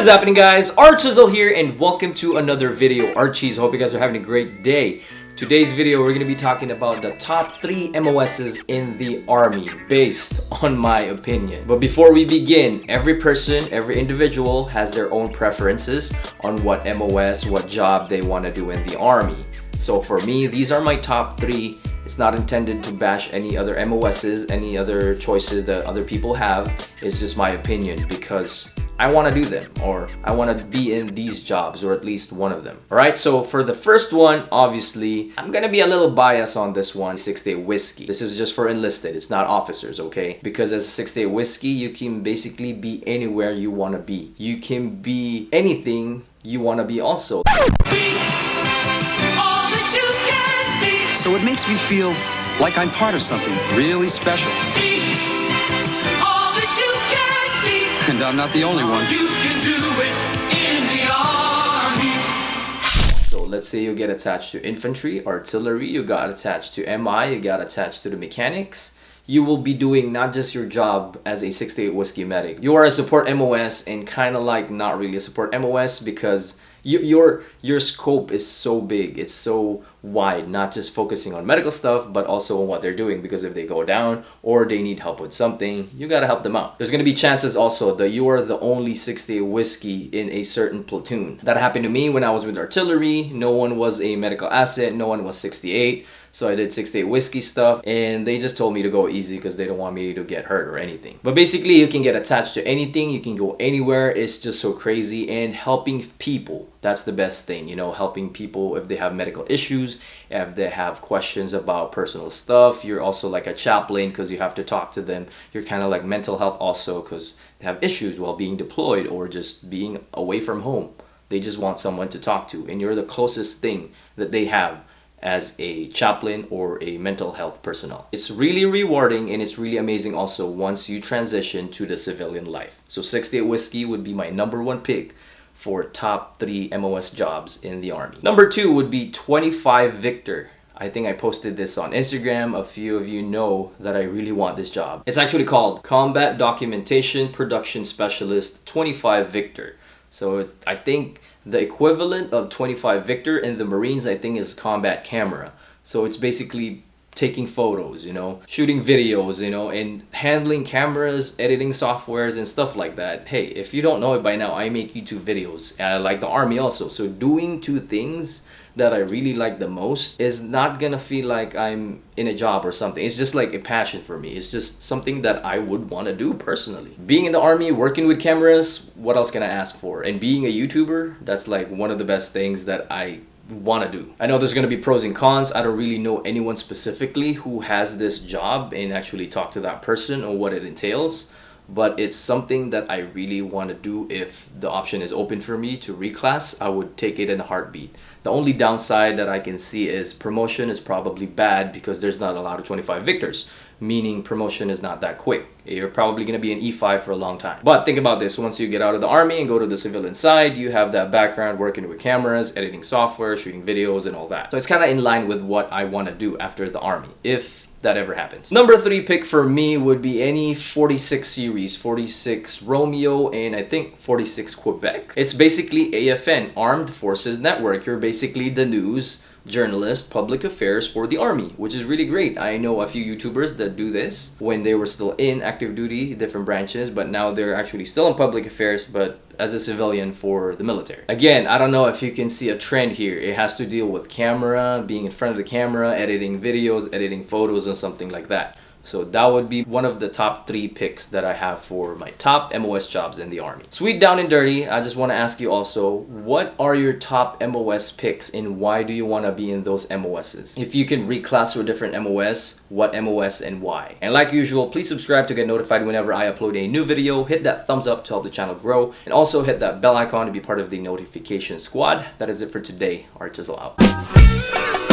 What is happening, guys? ARCHIEzzle here and welcome to another video. Archies, hope you guys are having a great day. Today's video we're going to be talking about the top 3 MOSs in the army based on my opinion. But before we begin, every person, every individual has their own preferences on what MOS, what job they want to do in the army. So for me, these are my top 3. It's not intended to bash any other MOSs, any other choices that other people have. It's just my opinion because I want to do them, or I want to be in these jobs, or at least one of them. Alright, so for the first one, obviously, I'm gonna be a little biased on this one, 6-day whiskey. This is just for enlisted, it's not officers, okay? Because as 6-day whiskey, you can basically be anywhere you want to be. You can be anything you want to be also. So it makes me feel like I'm part of something really special. And I'm not the only one. You can do it in the army. So let's say you get attached to infantry, artillery, you got attached to MI, you got attached to the mechanics. You will be doing not just your job as a 6-day whiskey medic. You are a support MOS and kind of like not really a support MOS because your scope is so big, it's so wide, not just focusing on medical stuff but also on what they're doing, because if they go down or they need help with something, you gotta help them out. There's gonna be chances also that you are the only 6-day whiskey in a certain platoon. That happened to me when I was with artillery. No one was a medical asset, no one was 68. So I did 6-day whiskey stuff and they just told me to go easy because they don't want me to get hurt or anything. But basically you can get attached to anything, you can go anywhere. It's just so crazy. And helping people, that's the best thing, you know, helping people if they have medical issues, if they have questions about personal stuff. You're also like a chaplain because you have to talk to them. You're kind of like mental health also because they have issues while being deployed or just being away from home. They just want someone to talk to, and you're the closest thing that they have as a chaplain or a mental health personnel. It's really rewarding and it's really amazing also once you transition to the civilian life. So 6-day whiskey would be my #1 pick for top 3 MOS jobs in the army. Number 2 would be 25 Victor. I think I posted this on Instagram. A few of you know that I really want this job. It's actually called Combat Documentation Production Specialist 25 Victor. So I think the equivalent of 25 Victor in the Marines, I think, is combat camera. So it's basically taking photos, you know, shooting videos, you know, and handling cameras, editing softwares and stuff like that. Hey, if you don't know it by now, I make YouTube videos. I like the army also. So doing 2 things that I really like the most is not gonna feel like I'm in a job or something. It's just like a passion for me. It's just something that I would want to do personally. Being in the army, working with cameras, what else can I ask for? And being a YouTuber, that's like one of the best things that I want to do. I know there's going to be pros and cons. I don't really know anyone specifically who has this job and actually talk to that person or what it entails, but it's something that I really want to do. If the option is open for me to reclass, I would take it in a heartbeat. The only downside that I can see is promotion is probably bad because there's not a lot of 25 Victors, meaning promotion is not that quick. You're probably going to be an E5 for a long time. But think about this, once you get out of the army and go to the civilian side, you have that background working with cameras, editing software, shooting videos and all that. So it's kind of in line with what I want to do after the army, if that ever happens. Number 3 pick for me would be any 46 series, 46 Romeo and I think 46 Quebec. It's basically AFN, Armed Forces Network. You're basically the news journalist, public affairs for the army, which is really great. I know a few YouTubers that do this when they were still in active duty, different branches, but now they're actually still in public affairs, but as a civilian for the military. Again, I don't know if you can see a trend here. It has to deal with camera, being in front of the camera, editing videos, editing photos, or something like that. So that would be one of the top 3 picks that I have for my top MOS jobs in the army. Sweet down and dirty, I just want to ask you also, what are your top MOS picks and why do you want to be in those MOSs? If you can reclass to a different MOS, what MOS and why? And like usual, please subscribe to get notified whenever I upload a new video. Hit that thumbs up to help the channel grow, and also hit that bell icon to be part of the notification squad. That is it for today. ARCHIEzzle out.